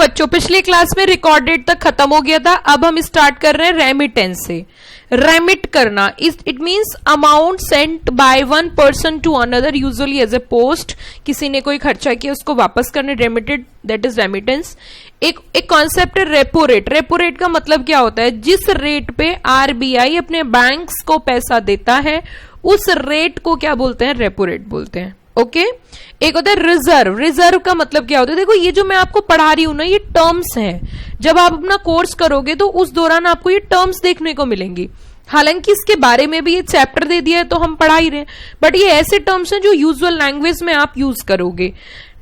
बच्चों पिछले क्लास में रिकॉर्ड डेट तक खत्म हो गया था, अब हम स्टार्ट कर रहे हैं रेमिटेंस से। रेमिट करना it means amount sent by one person to another usually as a post, किसी ने कोई खर्चा किया उसको वापस करने, रेमिटेड, दैट इज रेमिटेंस। एक कॉन्सेप्ट है रेपो रेट। रेपो रेट का मतलब क्या होता है, जिस रेट पे आरबीआई अपने बैंक्स को पैसा देता है उस रेट को क्या बोलते हैं, रेपो रेट बोलते हैं। ओके एक होता है रिजर्व। रिजर्व का मतलब क्या होता है, देखो ये जो मैं आपको पढ़ा रही हूं ना ये टर्म्स हैं, जब आप अपना कोर्स करोगे तो उस दौरान आपको ये टर्म्स देखने को मिलेंगी। हालांकि इसके बारे में भी ये चैप्टर दे दिया है तो हम पढ़ा ही रहे हैं, बट ये ऐसे टर्म्स हैं जो यूजुअल लैंग्वेज में आप यूज करोगे।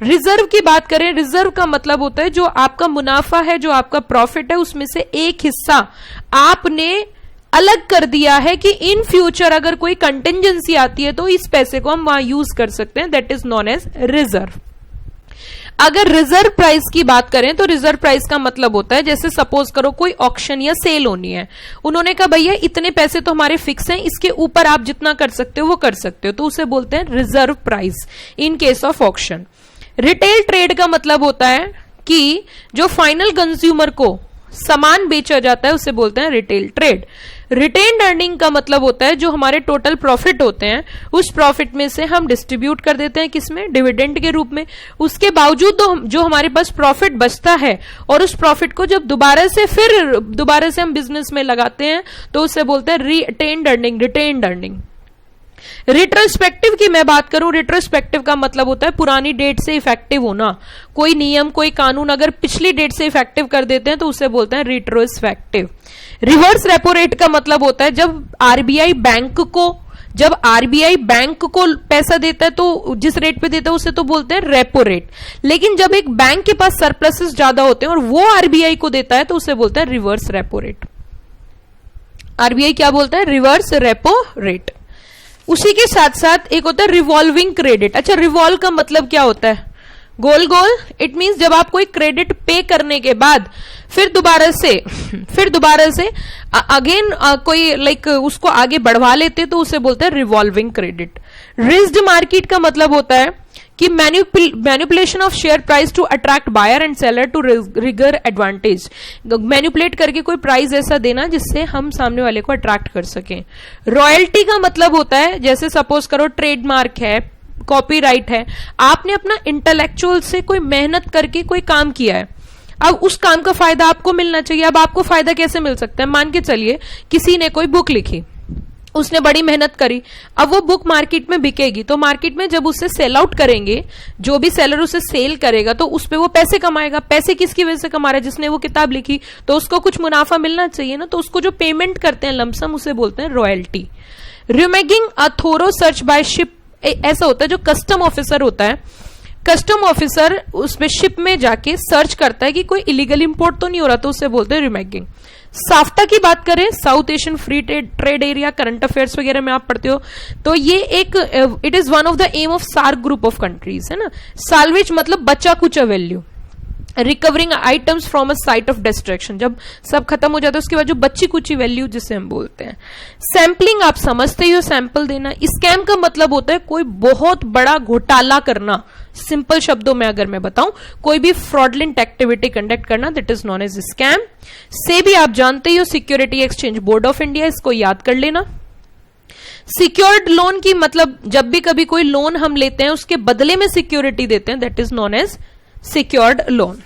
रिजर्व की बात करें, रिजर्व का मतलब होता है जो आपका मुनाफा है, जो आपका प्रॉफिट है, उसमें से एक हिस्सा आपने अलग कर दिया है कि इन फ्यूचर अगर कोई कंटिंजेंसी आती है तो इस पैसे को हम वहां यूज कर सकते हैं, that is known as reserve. अगर रिजर्व प्राइस की बात करें तो रिजर्व प्राइस का मतलब होता है, जैसे सपोज करो कोई ऑक्शन या सेल होनी है, उन्होंने कहा भैया इतने पैसे तो हमारे फिक्स हैं, इसके ऊपर आप जितना कर सकते हो वो कर सकते हो, तो उसे बोलते हैं reserve price in case of auction. Retail trade का मतलब होता है कि जो फाइनल कंज्यूमर को सामान बेचा जाता है उसे बोलते हैं रिटेल ट्रेड। रिटेन्ड अर्निंग का मतलब होता है जो हमारे टोटल प्रॉफिट होते हैं उस प्रॉफिट में से हम डिस्ट्रीब्यूट कर देते हैं, किसमें, डिविडेंड के रूप में। उसके बावजूद जो हमारे पास प्रॉफिट बचता है और उस प्रॉफिट को जब दोबारा से हम बिजनेस में लगाते हैं तो उसे बोलते हैं retained earning, retained earning. Retrospective की मैं बात करूं, रिट्रोस्पेक्टिव का मतलब होता है पुरानी डेट से इफेक्टिव होना। कोई नियम कोई कानून अगर पिछली डेट से इफेक्टिव कर देते हैं तो उसे बोलते हैं रिट्रोस्पेक्टिव। रिवर्स रेपो रेट का मतलब होता है जब आरबीआई बैंक को पैसा देता है तो जिस रेट पे देता है उसे तो बोलते हैं रेपो रेट। लेकिन जब एक बैंक के पास सरप्लसेस ज्यादा होते हैं और वो आरबीआई को देता है तो उसे बोलते हैं रिवर्स रेपो रेट। आरबीआई क्या बोलता है, रिवर्स रेपो रेट। उसी के साथ साथ एक होता है रिवॉल्विंग क्रेडिट। अच्छा रिवॉल्व का मतलब क्या होता है, गोल गोल। इट मींस जब आप कोई क्रेडिट पे करने के बाद फिर दोबारा से अगेन कोई लाइक उसको आगे बढ़वा लेते तो उसे बोलते हैं रिवॉल्विंग क्रेडिट। रिस्क्ड मार्केट का मतलब होता है कि manipulation of share price to attract buyer and seller to rigger advantage. Manipulate करके कोई प्राइस ऐसा देना जिससे हम सामने वाले को अट्रैक्ट कर सकें। रॉयल्टी का मतलब होता है जैसे सपोज करो ट्रेडमार्क है, कॉपीराइट है, आपने अपना इंटेलेक्चुअल से कोई मेहनत करके कोई काम किया है, अब उस काम का फायदा आपको मिलना चाहिए। अब आपको फायदा कैसे मिल सकता है, मान के चलिए किसी ने कोई बुक लिखी, उसने बड़ी मेहनत करी, अब वो बुक मार्केट में बिकेगी तो मार्केट में जब उसे सेल आउट करेंगे, जो भी सेलर उसे सेल करेगा तो उस पे वो पैसे कमाएगा। पैसे किसकी वजह से कमा रहा है, जिसने वो किताब लिखी, तो उसको कुछ मुनाफा मिलना चाहिए ना, तो उसको जो पेमेंट करते हैं लमसम उसे बोलते हैं royalty. Rummaging a thorough search by ship ऐसा होता है जो कस्टम ऑफिसर होता है, कस्टम ऑफिसर उसमें शिप में जाके सर्च करता है कि कोई इलीगल इंपोर्ट तो नहीं हो रहा, तो उसे बोलते हैं रिमेगिंग। साफ्टा की बात करें, South Asian free trade area, current affairs वगैरह में आप पढ़ते हो, तो ये एक it is one of the aim of SAARC group of countries, है ना। साल्वेज मतलब बचा कुचा value, recovering items from a site of destruction, जब सब खत्म हो जाता है उसके बाद जो बच्ची कुची वैल्यू जिसे हम बोलते हैं। सैंपलिंग आप समझते ही हो, सैंपल देना। स्कैम का मतलब होता है कोई बहुत बड़ा घोटाला करना, सिंपल शब्दों में अगर मैं बताऊं कोई भी फ्रॉडलेंट एक्टिविटी कंडक्ट करना, that is known as scam. से भी आप जानते ही हो, Security Exchange Board of India, इसको याद कर लेना। सिक्योर्ड लोन की मतलब जब भी कभी कोई लोन हम लेते हैं उसके बदले में सिक्योरिटी देते हैं, that is known as secured loan.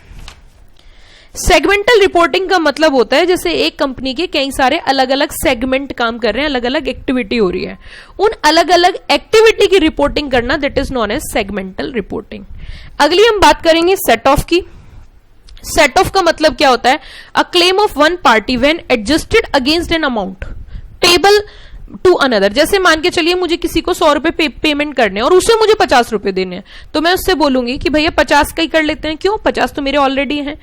Segmental reporting का मतलब होता है जैसे एक कंपनी के कई सारे अलग अलग सेगमेंट काम कर रहे हैं, अलग अलग एक्टिविटी हो रही है, उन अलग अलग एक्टिविटी की रिपोर्टिंग करना, that is known as segmental reporting. अगली हम बात करेंगे सेट ऑफ की। सेट ऑफ का मतलब क्या होता है, a claim of one party when adjusted against an amount payable to another. जैसे मान के चलिए मुझे किसी को 100 रुपए पेमेंट करने हैं और उसे मुझे 50 रुपए देने हैं, तो मैं उससे बोलूंगी कि भैया 50 का ही कर लेते हैं, क्यों, 50 तो मेरे ऑलरेडी हैं।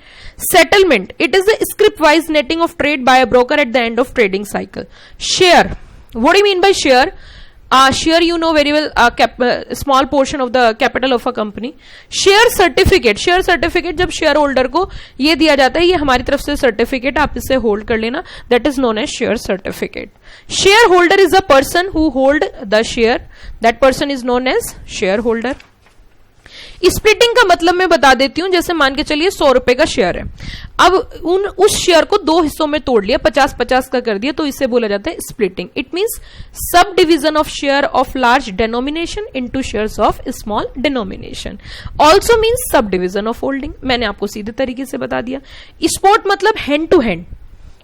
Settlement, it is the script wise netting of trade by a broker at the end of trading cycle. Share, what do you mean by share? Share, you know very well, small portion of the capital of a company. Share certificate जब share holder को ये दिया जाता है, ये हमारी तरफ से सर्टिफिकेट, आप इसे होल्ड कर लेना, that is known as share certificate. Shareholder is a person who hold the share, that person is known as shareholder. Splitting का मतलब मैं बता देती हूं, जैसे मान के चलिए 100 रुपए का शेयर है, अब उस शेयर को 2 हिस्सों में तोड़ लिया, 50-50 का कर दिया, तो इसे बोला जाता है splitting. It means sub division of share of large denomination into shares of small denomination, also means sub division of holding. मैंने आपको सीधे तरीके से बता दिया। स्पॉट मतलब hand to hand.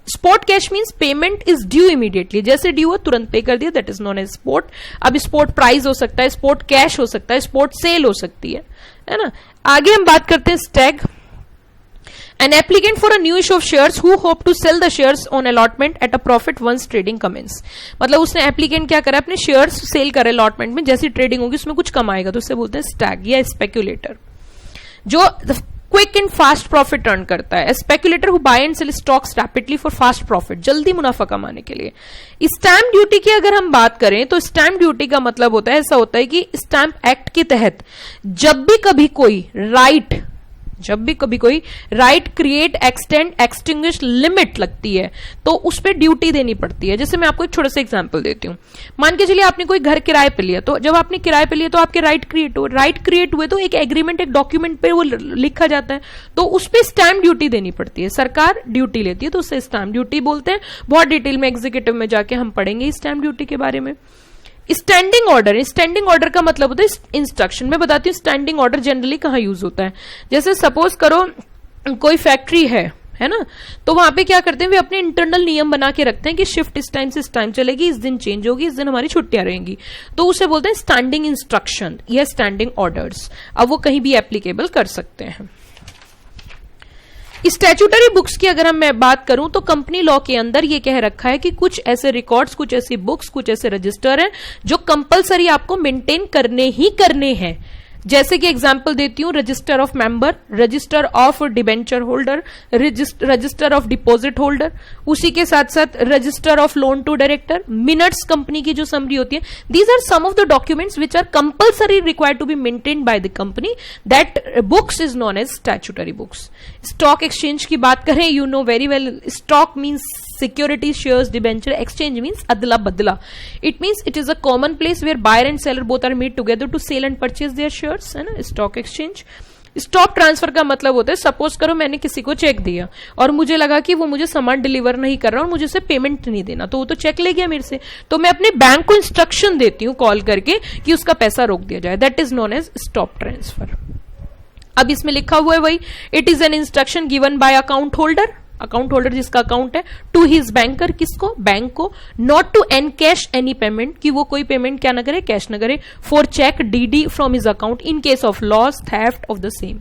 Spot cash means payment is due immediately, जैसे due हो तुरंत पे कर दिया, that is known as spot. अब स्पॉट प्राइस हो सकता है, स्पॉट कैश हो सकता है, स्पॉट सेल हो सकती है ना। आगे हम बात करते हैं Stag. An applicant for a new issue of shares who hope to sell the shares on allotment at a profit once trading commence। मतलब उसने एप्लीकेंट क्या करा, अपने शेयर्स सेल करे अलॉटमेंट में, जैसी ट्रेडिंग होगी उसमें कुछ कमाएगा, तो उससे बोलते हैं स्टैग या स्पेक्यूलेटर, जो quick and fast profit earn करता है। Speculator who buy and sell stocks rapidly for fast profit, जल्दी मुनाफा कमाने के लिए। स्टैंप ड्यूटी की अगर हम बात करें तो स्टैंप ड्यूटी का मतलब होता है, ऐसा होता है कि स्टैंप एक्ट के तहत जब भी कभी कोई right create extend extinguish limit लगती है तो उस पर ड्यूटी देनी पड़ती है। जैसे मैं आपको एक छोटा सा एग्जांपल देती हूं, मान के चलिए आपने कोई घर किराए पे लिया, तो जब आपने किराए पे लिया तो आपके राइट क्रिएट हुए तो एक एग्रीमेंट, एक डॉक्यूमेंट पे वो लिखा जाता है, तो उस पर स्टैंप ड्यूटी देनी पड़ती है, सरकार ड्यूटी लेती है, तो उससे स्टैंप ड्यूटी बोलते हैं। बहुत डिटेल में एग्जीक्यूटिव में जाके हम पढ़ेंगे स्टैंप ड्यूटी के बारे में। स्टैंडिंग ऑर्डर, स्टैंडिंग ऑर्डर का मतलब होता है इंस्ट्रक्शन। मैं बताती हूँ स्टैंडिंग ऑर्डर जनरली कहाँ यूज होता है। जैसे सपोज करो कोई फैक्ट्री है ना, तो वहां पे क्या करते हैं, वे अपने इंटरनल नियम बना के रखते हैं कि शिफ्ट इस टाइम से इस टाइम चलेगी, इस दिन चेंज होगी, इस दिन हमारी छुट्टियां रहेंगी, तो उसे बोलते हैं स्टैंडिंग इंस्ट्रक्शन या स्टैंडिंग ऑर्डर्स। अब वो कहीं भी एप्लीकेबल कर सकते हैं। स्टैट्यूटरी बुक्स की अगर मैं बात करूं तो कंपनी लॉ के अंदर ये कह रखा है कि कुछ ऐसे रिकॉर्ड्स, कुछ ऐसी बुक्स, कुछ ऐसे रजिस्टर हैं जो कंपलसरी आपको मेंटेन करने ही करने हैं। जैसे कि एग्जांपल देती हूं, register of member, register of debenture holder, register of deposit holder, उसी के साथ साथ register of loan to director, minutes company की जो समरी होती है। These are some of the documents which are compulsory required to be maintained by the company, that books is known as statutory books. Stock exchange की बात करें, you know very well, stock means security, shares, debenture, exchange means adla badla. It means it is a common place where buyer and seller both are meet together to sell and purchase their shares, है ना, stock exchange। Stock transfer का मतलब होता है, suppose करो मैंने किसी को चेक दिया और मुझे लगा कि वो मुझे सामान डिलीवर नहीं कर रहा और मुझे उसे पेमेंट नहीं देना, तो वो तो चेक ले गया मेरे से, तो मैं अपने बैंक को इंस्ट्रक्शन देती हूँ कॉल करके कि उसका पैसा रोक दिया जाए, that is known as stock transfer. अब इसमें लिखा हुआ है वही, it is an instruction given by account holder, account holder जिसका अकाउंट है, टू हिज बैंकर, किसको, बैंक को, not to encash any payment, कि वो कोई पेमेंट क्या ना करे, कैश ना करे, for cheque DD from his account in case of loss, theft of the same.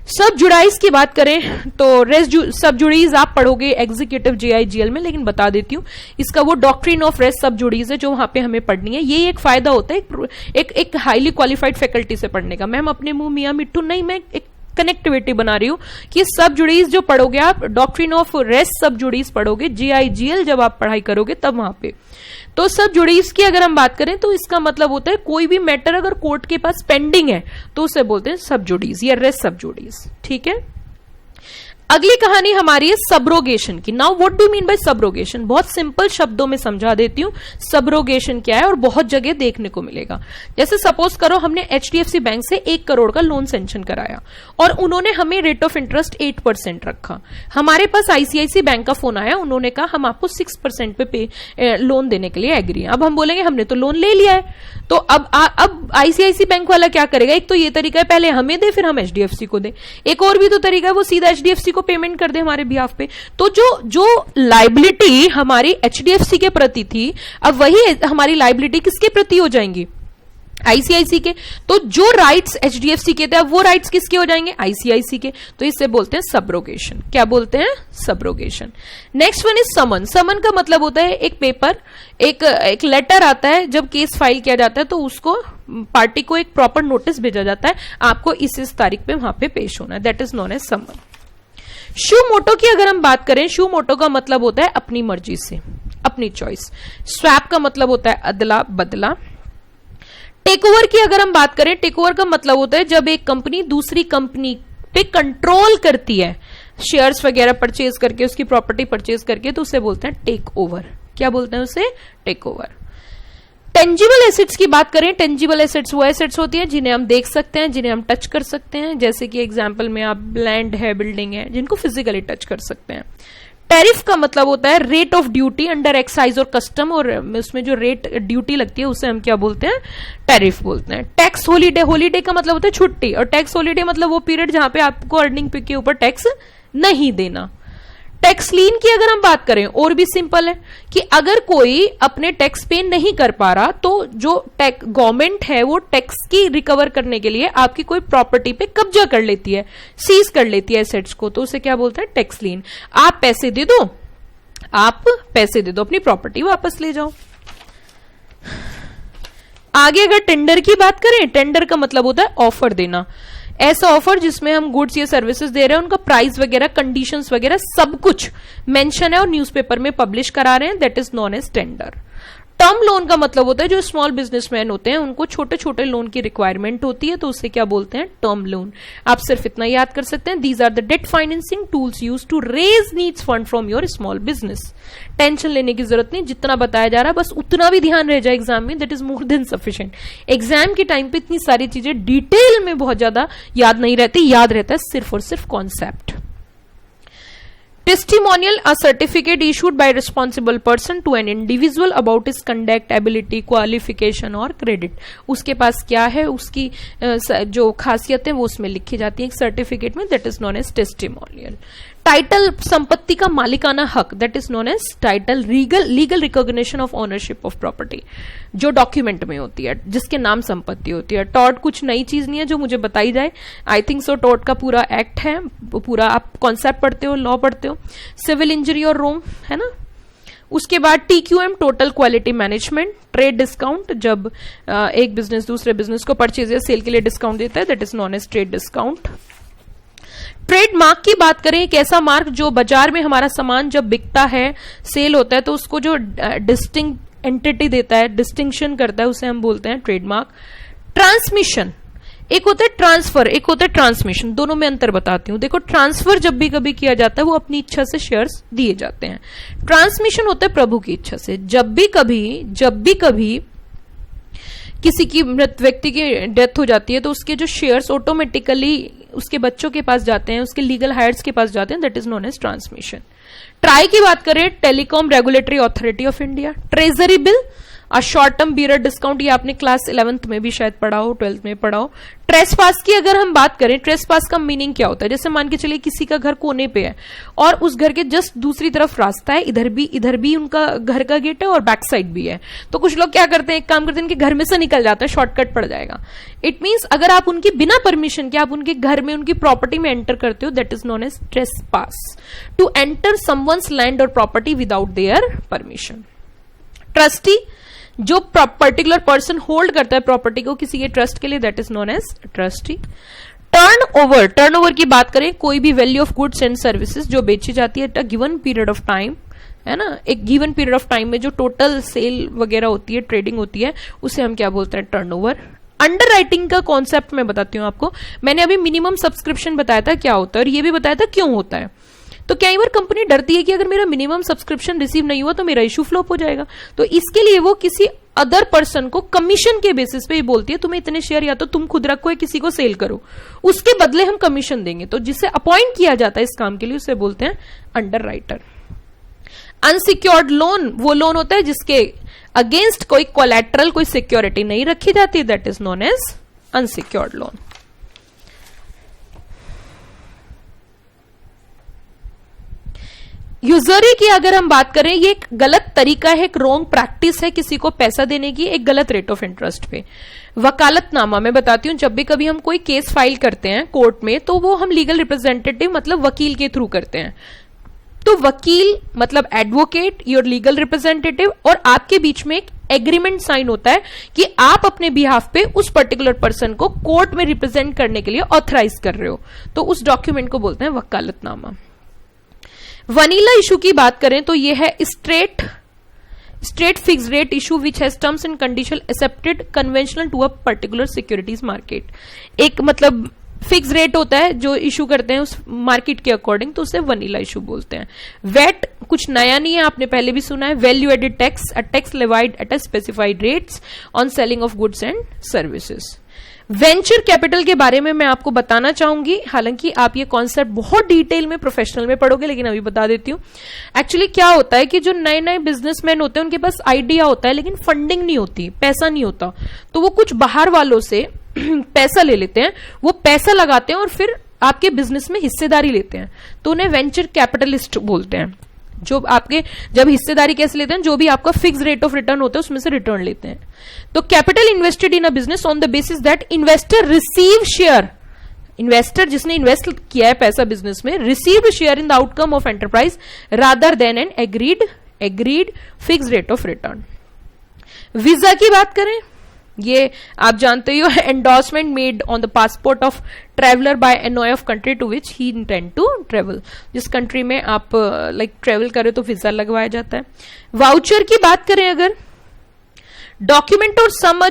Sub judice की बात करें तो सब जुडीज आप पढ़ोगे एग्जीक्यूटिव JIGL में, लेकिन बता देती हूँ इसका वो डॉक्ट्रिन ऑफ रेस सब जुडीज है जो वहां पे हमें पढ़नी है। ये एक फायदा होता है एक हाईली क्वालिफाइड फैकल्टी से पढ़ने का। मैम अपने मुंह मियां मिट्टू नहीं, मैं एक कनेक्टिविटी बना रही हूं कि सब जुडीज जो पढ़ोगे आप, डॉक्ट्रिन ऑफ रेस सब जुडीज पढ़ोगे, JIGL जब आप पढ़ाई करोगे तब वहां पे। तो सब जुडीज की अगर हम बात करें तो इसका मतलब होता है कोई भी मैटर अगर कोर्ट के पास पेंडिंग है तो उसे बोलते हैं सब जुडीज या रेस सब जुडीज, ठीक है। अगली कहानी हमारी है सबरोगेशन की। Now what do mean by subrogation, बहुत सिंपल शब्दों में समझा देती हूं सबरोगेशन क्या है और बहुत जगह देखने को मिलेगा। जैसे सपोज करो हमने HDFC बैंक से 1 करोड़ का लोन सैंक्शन कराया और उन्होंने हमें रेट ऑफ इंटरेस्ट 8% रखा। हमारे पास ICICI बैंक का फोन आया, उन्होंने कहा हम आपको 6% पे लोन देने के लिए एग्री है। अब हम बोलेंगे हमने तो लोन ले लिया है, तो अब ICICI बैंक वाला क्या करेगा, एक तो ये तरीका है पहले हमें दे फिर हम HDFC को दे, एक और भी तो तरीका है वो सीधा HDFC को पेमेंट कर दे हमारे बिहाफ पे। तो जो लाइबिलिटी हमारी HDFC के प्रति थी, अब वही हमारी लाइबिलिटी किसके प्रति हो जाएंगी, ICICI के। तो जो राइट्स HDFC के थे अब वो राइट्स किसके हो जाएंगे, ICICI के। तो इससे बोलते हैं सबरोगेशन। क्या बोलते हैं, subrogation. Next one is summon. Summon का मतलब होता है एक पेपर, एक लेटर आता है जब केस फाइल किया जाता है तो उसको पार्टी को एक प्रॉपर नोटिस भेजा जाता है, आपको इस तारीख पे वहां पे पेश होना है, that is known as summon. Suo motu की अगर हम बात करें, शू मोटो का मतलब होता है अपनी मर्जी से, अपनी चॉइस। स्वैप का मतलब होता है अदला बदला। टेक ओवर की अगर हम बात करें, टेक ओवर का मतलब होता है जब एक कंपनी दूसरी कंपनी पे कंट्रोल करती है, शेयर्स वगैरह परचेज करके, उसकी प्रॉपर्टी परचेज करके, तो उसे बोलते हैं टेक ओवर। क्या बोलते हैं उसे, टेक ओवर। टेंजिबल एसेट्स की बात करें, टेंजिबल एसेट्स वो एसेट्स होती हैं जिन्हें हम देख सकते हैं, जिन्हें हम टच कर सकते हैं, जैसे कि एग्जांपल में आप लैंड है, बिल्डिंग है, जिनको फिजिकली टच कर सकते हैं। टैरिफ का मतलब होता है rate of duty under excise और कस्टम, और उसमें जो रेट ड्यूटी लगती है उसे हम क्या बोलते हैं, टैरिफ बोलते हैं। टैक्स हॉलीडे, हॉलीडे का मतलब होता है छुट्टी, और टैक्स हॉलीडे मतलब वो पीरियड जहां पे आपको अर्निंग के ऊपर टैक्स नहीं देना। टैक्स लीन की अगर हम बात करें, और भी सिंपल है कि अगर कोई अपने टैक्स पे नहीं कर पा रहा तो जो गवर्नमेंट है वो टैक्स की रिकवर करने के लिए आपकी कोई प्रॉपर्टी पे कब्जा कर लेती है, सीज कर लेती है एसेट्स को, तो उसे क्या बोलते हैं, टैक्स लीन। आप पैसे दे दो, आप पैसे दे दो, अपनी प्रॉपर्टी वापस ले जाओ। आगे अगर टेंडर की बात करें, टेंडर का मतलब होता है ऑफर देना, ऐसा ऑफर जिसमें हम गुड्स या सर्विसेज दे रहे हैं, उनका प्राइस वगैरह, कंडीशंस वगैरह सब कुछ मेंशन है और न्यूज़पेपर में पब्लिश करा रहे हैं, that is known as tender. Term loan का मतलब होता है जो स्मॉल बिजनेसमैन होते हैं उनको छोटे छोटे लोन की रिक्वायरमेंट होती है, तो उसे क्या बोलते हैं, टर्म लोन। आप सिर्फ इतना याद कर सकते हैं, these are the debt financing tools use to raise needs fund from your small business. Tension लेने की जरूरत नहीं, जितना बताया जा रहा है बस उतना भी ध्यान रह जाए एग्जाम में, that is more than sufficient. Exam के टाइम पे इतनी सारी चीजें डिटेल में बहुत ज्यादा याद नहीं रहती, याद रहता है सिर्फ और सिर्फ concept. Testimonial, a certificate issued by a responsible person to an individual about his conduct, ability, qualification और credit। उसके पास क्या है, उसकी जो खासियत है वो उसमें लिखी जाती है एक सर्टिफिकेट में, that is known as testimonial. Title, संपत्ति का मालिकाना हक, that is known as title. Legal recognition of ownership of property, जो डॉक्यूमेंट में होती है, जिसके नाम संपत्ति होती है। टॉर्ट कुछ नई चीज नहीं है जो मुझे बताई जाए, आई थिंक सो टॉर्ट का पूरा एक्ट है, पूरा आप कॉन्सेप्ट पढ़ते हो, लॉ पढ़ते हो। सिविल इंजरी और रोम है ना। उसके बाद TQM, total quality management. Trade discount, जब एक बिजनेस दूसरे बिजनेस को परचेज या सेल के लिए डिस्काउंट देता है, that is known as trade discount. Trademark की बात करें, एक ऐसा मार्क जो बाजार में हमारा सामान जब बिकता है, सेल होता है, तो उसको जो डिस्टिंक्ट एंटिटी देता है, डिस्टिंक्शन करता है, उसे हम बोलते हैं ट्रेडमार्क। ट्रांसमिशन, एक होता है ट्रांसफर, एक होता है ट्रांसमिशन, दोनों में अंतर बताती हूं। देखो, ट्रांसफर जब भी कभी किया जाता है वो अपनी इच्छा से शेयर्स दिए जाते हैं। ट्रांसमिशन होता है प्रभु की इच्छा से, जब भी कभी किसी की मृत व्यक्ति की डेथ हो जाती है तो उसके जो शेयर्स ऑटोमेटिकली उसके बच्चों के पास जाते हैं, उसके लीगल हायर्स के पास जाते हैं, that is known as transmission. TRAI की बात करें, telecom regulatory authority of India. Treasury bill, और शॉर्ट टर्म पीरियड डिस्काउंट, ये आपने क्लास 11th में भी शायद पढ़ा हो, 12th में पढ़ा हो। ट्रेसपास की अगर हम बात करें, ट्रेसपास का मीनिंग क्या होता है, जैसे मान के चलिए किसी का घर कोने पे है और उस घर के जस्ट दूसरी तरफ रास्ता है, इधर भी उनका घर का गेट है और बैक साइड भी है, तो कुछ लोग क्या करते हैं, एक काम करते हैं, इनके घर में से निकल जाता है, शॉर्टकट पड़ जाएगा। इट मीन्स अगर आप उनकी बिना परमिशन के आप उनके घर में, उनकी प्रॉपर्टी में एंटर करते हो, that is known as trespass, to enter someone's land or property without their permission. Trustee, जो पर्टिकुलर पर्सन होल्ड करता है प्रॉपर्टी को किसी के ट्रस्ट के लिए, that is known as trustee. Turnover की बात करें, कोई भी value of goods and services जो बेची जाती है गिवन पीरियड ऑफ टाइम, है ना, एक गिवन पीरियड ऑफ टाइम में जो टोटल सेल वगैरह होती है, ट्रेडिंग होती है, उसे हम क्या बोलते हैं, टर्नओवर। अंडर राइटिंग का कॉन्सेप्ट मैं बताती हूँ आपको। मैंने अभी मिनिमम सब्सक्रिप्शन बताया था क्या होता है और ये भी बताया था क्यों होता है। तो कई बार कंपनी डरती है कि अगर मेरा मिनिमम सब्सक्रिप्शन रिसीव नहीं हुआ तो मेरा इशू फ्लॉप हो जाएगा, तो इसके लिए वो किसी अदर पर्सन को कमीशन के बेसिस पे ही बोलती है, तुम्हें इतने शेयर या तो तुम खुद रखो या किसी को सेल करो, उसके बदले हम कमीशन देंगे। तो जिसे अपॉइंट किया जाता है इस काम के लिए उसे बोलते हैं अंडर राइटर। अनसिक्योर्ड लोन, वो लोन होता है जिसके अगेंस्ट कोई कोलैटरल, कोई सिक्योरिटी नहीं रखी जाती, that is known as unsecured loan. Usury की अगर हम बात करें, ये एक गलत तरीका है, एक रॉन्ग प्रैक्टिस है किसी को पैसा देने की, एक गलत रेट ऑफ इंटरेस्ट पे। वकालतनामा मैं बताती हूँ, जब भी कभी हम कोई केस फाइल करते हैं कोर्ट में तो वो हम लीगल रिप्रेजेंटेटिव मतलब वकील के थ्रू करते हैं। तो वकील मतलब एडवोकेट, योर लीगल रिप्रेजेंटेटिव, और आपके बीच में एक एग्रीमेंट साइन होता है कि आप अपने बिहाफ पे उस पर्टिकुलर पर्सन को कोर्ट में रिप्रेजेंट करने के लिए ऑथराइज कर रहे हो, तो उस डॉक्यूमेंट को बोलते हैं वकालतनामा। वनीला इशू की बात करें तो ये है straight fix rate issue which has terms and condition accepted conventional to a particular securities market. एक मतलब फिक्स रेट होता है जो इशू करते हैं उस मार्केट के अकॉर्डिंग, तो उसे वनीला इशू बोलते हैं। वेट कुछ नया नहीं है, आपने पहले भी सुना है। Value added tax, a tax levied at a specified rates on selling of goods and services. Venture capital के बारे में मैं आपको बताना चाहूंगी, हालांकि आप ये कॉन्सेप्ट बहुत डिटेल में प्रोफेशनल में पढ़ोगे, लेकिन अभी बता देती हूँ। एक्चुअली क्या होता है कि जो नए नए बिजनेसमैन होते हैं उनके पास आइडिया होता है लेकिन फंडिंग नहीं होती, पैसा नहीं होता, तो वो कुछ बाहर वालों से पैसा ले लेते हैं, वो पैसा लगाते हैं और फिर आपके बिजनेस में हिस्सेदारी लेते हैं, तो उन्हें वेंचर कैपिटलिस्ट बोलते हैं। जो आपके जब हिस्सेदारी कैसे लेते हैं, जो भी आपका फिक्स रेट ऑफ रिटर्न होता है उसमें से रिटर्न लेते हैं। तो capital invested in a business on the basis that investor receive share, investor जिसने इन्वेस्ट किया है पैसा बिजनेस में, received share in the outcome of enterprise rather than an agreed fix rate of return. Visa की बात करें, ये आप जानते हो, endorsement made on the passport of traveller by NOA of country to which he intend to travel. जिस country में आप ट्रेवल करें तो वीजा लगवाया जाता है। वाउचर की बात करें अगर, डॉक्यूमेंट और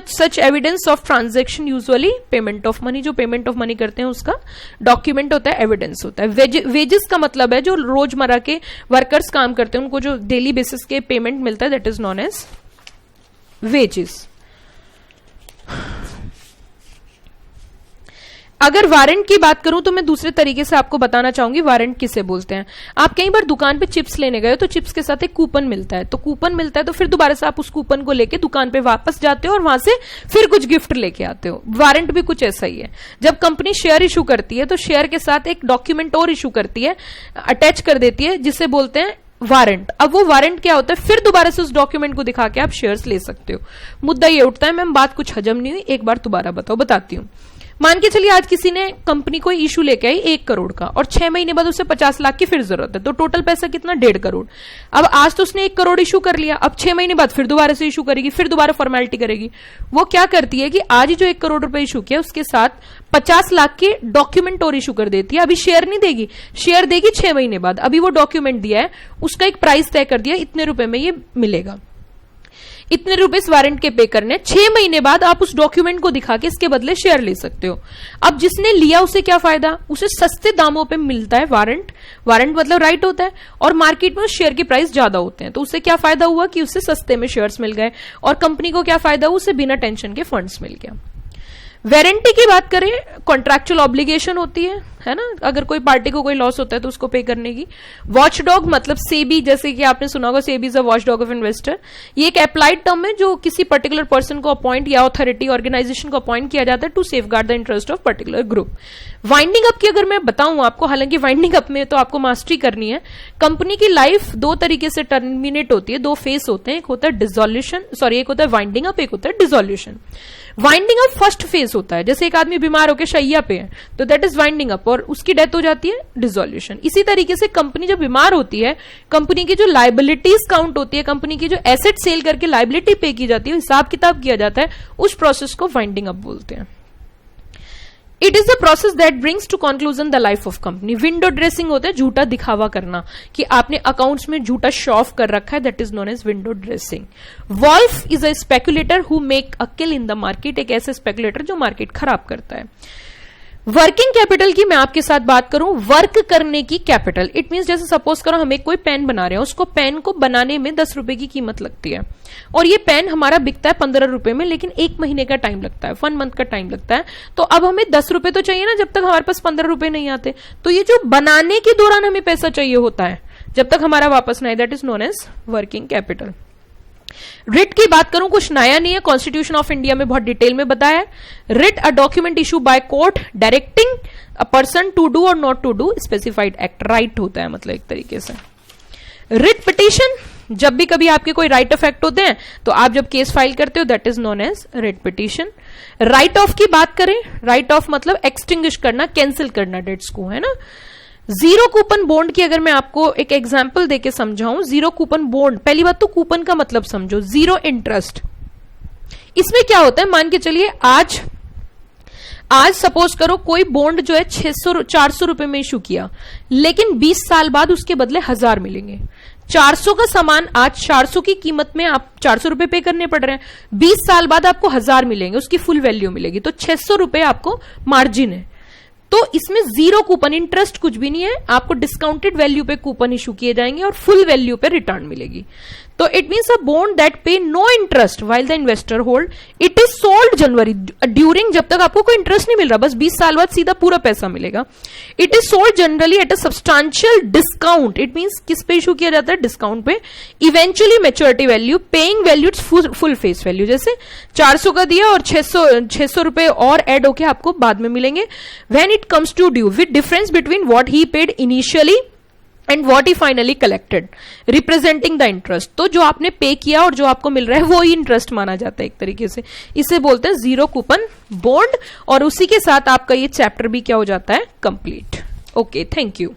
सच evidence of transaction, usually payment of money, जो पेमेंट ऑफ मनी करते हैं उसका डॉक्यूमेंट होता है, एविडेंस होता है। वेजेस का मतलब है जो रोजमर्रा के वर्कर्स काम करते हैं उनको जो डेली बेसिस के पेमेंट मिलता है, that is known as wages. अगर वारंट की बात करूं तो मैं दूसरे तरीके से आपको बताना चाहूंगी वारंट किसे बोलते हैं। आप कई बार दुकान पे चिप्स लेने गए तो चिप्स के साथ एक कूपन मिलता है, तो कूपन मिलता है तो फिर दोबारा से आप उस कूपन को लेके दुकान पे वापस जाते हो और वहां से फिर कुछ गिफ्ट लेके आते हो। वारंट भी कुछ ऐसा ही है। जब कंपनी शेयर इशू करती है तो शेयर के साथ एक डॉक्यूमेंट और इशू करती है, अटैच कर देती है, जिसे बोलते हैं वारंट। अब वो वारंट क्या होता है, फिर दोबारा से उस डॉक्यूमेंट को दिखा के आप शेयर्स ले सकते हो। मुद्दा ये उठता है, मैम बात कुछ हजम नहीं हुई, एक बार दोबारा बताती हूँ। मान के चलिए आज किसी ने कंपनी को इशू लेके आई 1 करोड़ का और 6 महीने बाद उसे 50 लाख की फिर जरूरत है, तो टोटल पैसा कितना, 1.5 करोड़। अब आज तो उसने 1 करोड़ इशू कर लिया, अब 6 महीने बाद फिर दोबारा से इशू करेगी, फिर दोबारा फॉर्मेलिटी करेगी। वो क्या करती है कि आज ही जो 1 करोड़ रुपए इशू किया उसके साथ 50 लाख के डॉक्यूमेंट और इशू कर देती है। अभी शेयर नहीं देगी, शेयर देगी 6 महीने बाद। अभी वो डॉक्यूमेंट दिया है, उसका एक प्राइस तय कर दिया, इतने रुपए में ये मिलेगा, इतने रुपए इस वारंट के पे करने। 6 महीने बाद आप उस डॉक्यूमेंट को दिखा के इसके बदले शेयर ले सकते हो। अब जिसने लिया उसे क्या फायदा, उसे सस्ते दामों पे मिलता है वारंट, वारंट मतलब राइट होता है, और मार्केट में शेयर के प्राइस ज्यादा होते हैं, तो उसे क्या फायदा हुआ कि उसे सस्ते में शेयर्स मिल गए, और कंपनी को क्या फायदा हुआ, उसे बिना टेंशन के फंड्स मिल गया। वारंटी की बात करें, कॉन्ट्रैक्चुअल ऑब्लिगेशन होती है ना, अगर कोई पार्टी को कोई लॉस होता है तो उसको पे करने की। वॉचडॉग मतलब सेबी, जैसे कि आपने सुना होगा SEBI is a watchdog of investor. ये एक अप्लाइड टर्म है जो किसी पर्टिकुलर पर्सन को अपॉइंट या अथॉरिटी ऑर्गेनाइजेशन को अपॉइंट किया जाता है to safeguard the interest of particular group. Winding up की अगर मैं बताऊं आपको, हालांकि वाइंडिंग अप में तो आपको मास्टरी करनी है। कंपनी की लाइफ 2 तरीके से टर्मिनेट होती है, 2 फेस होते हैं, एक होता है डिसोल्यूशन, एक होता है वाइंडिंग अप, एक होता है dissolution. Winding up first phase होता है, जैसे एक आदमी बीमार होकर शैय्या पे है तो दैट इज वाइंडिंग अप, और उसकी डेथ हो जाती है, डिसोल्यूशन। इसी तरीके से कंपनी जब बीमार होती है, कंपनी की जो लाइबिलिटीज काउंट होती है, कंपनी की जो एसेट सेल करके लाइबिलिटी पे की जाती है, हिसाब किताब किया जाता है, उस प्रोसेस को वाइंडिंग अप बोलते हैं। It is the process that brings to conclusion the life of company. Window dressing होता है झूठा दिखावा करना, कि आपने अकाउंट्स में झूठा शो ऑफ कर रखा है, that is known as window dressing. Wolf is a speculator who make a kill in the market, एक ऐसे स्पेकुलेटर जो मार्केट खराब करता है। वर्किंग कैपिटल की मैं आपके साथ बात करूं, वर्क करने की कैपिटल, इट मींस जैसे सपोज करो हम एक कोई पेन बना रहे हैं, उसको पेन को बनाने में 10 रुपए की कीमत लगती है, और ये पेन हमारा बिकता है 15 रुपए में, लेकिन 1 महीने का टाइम लगता है, 1 मंथ का टाइम लगता है। तो अब हमें 10 रुपए तो चाहिए ना, जब तक हमारे पास 15 रुपए नहीं आते। तो ये जो बनाने के दौरान हमें पैसा चाहिए होता है, जब तक हमारा वापस नहीं, that is known as working capital. Writ की बात करूं, कुछ नया नहीं है, कॉन्स्टिट्यूशन ऑफ इंडिया में बहुत डिटेल में बताया है। Writ a document issue by court directing a person to do और not to do specified act, right होता है मतलब एक तरीके से। रिट पिटीशन, जब भी कभी आपके कोई राइट इफेक्ट होते हैं तो आप जब केस फाइल करते हो, that is known as writ petition. Write off की बात करें, राइट ऑफ मतलब एक्सटिंग्विश करना, कैंसिल करना डेट्स को, है ना। जीरो कूपन बॉन्ड की अगर मैं आपको एक एग्जांपल देके समझाऊं, जीरो कूपन बॉन्ड, पहली बात तो कूपन का मतलब समझो, जीरो इंटरेस्ट। इसमें क्या होता है, मान के चलिए आज सपोज करो कोई बॉन्ड जो है 400 रुपए में इशू किया, लेकिन 20 साल बाद उसके बदले 1000 मिलेंगे। 400 का सामान आज 400 की कीमत में आप 400 रुपए पे करने पड़ रहे हैं, 20 साल बाद आपको 1000 मिलेंगे, उसकी फुल वैल्यू मिलेगी, तो 600 रुपए आपको मार्जिन है। तो इसमें जीरो कूपन, इंटरेस्ट कुछ भी नहीं है, आपको डिस्काउंटेड वैल्यू पे कूपन इशू किए जाएंगे और फुल वैल्यू पे रिटर्न मिलेगी। तो it means a bond that pay no interest while the investor hold, it is sold January, during, जब तक आपको कोई इंटरेस्ट नहीं मिल रहा, बस 20 साल बाद सीधा पूरा पैसा मिलेगा। It is sold generally at a substantial discount, it means किस पे इशू किया जाता है, डिस्काउंट पे। Eventually maturity value, paying value full face value, जैसे 400 का दिया और 600 रुपए और एड होके आपको बाद में मिलेंगे। When it comes to due, with difference between what he paid initially and what he finally collected, representing the interest. तो जो आपने पे किया और जो आपको मिल रहा है वो ही इंटरेस्ट माना जाता है एक तरीके से, इसे बोलते हैं जीरो कूपन बॉन्ड। और उसी के साथ आपका ये चैप्टर भी क्या हो जाता है, कंप्लीट। Okay, thank you.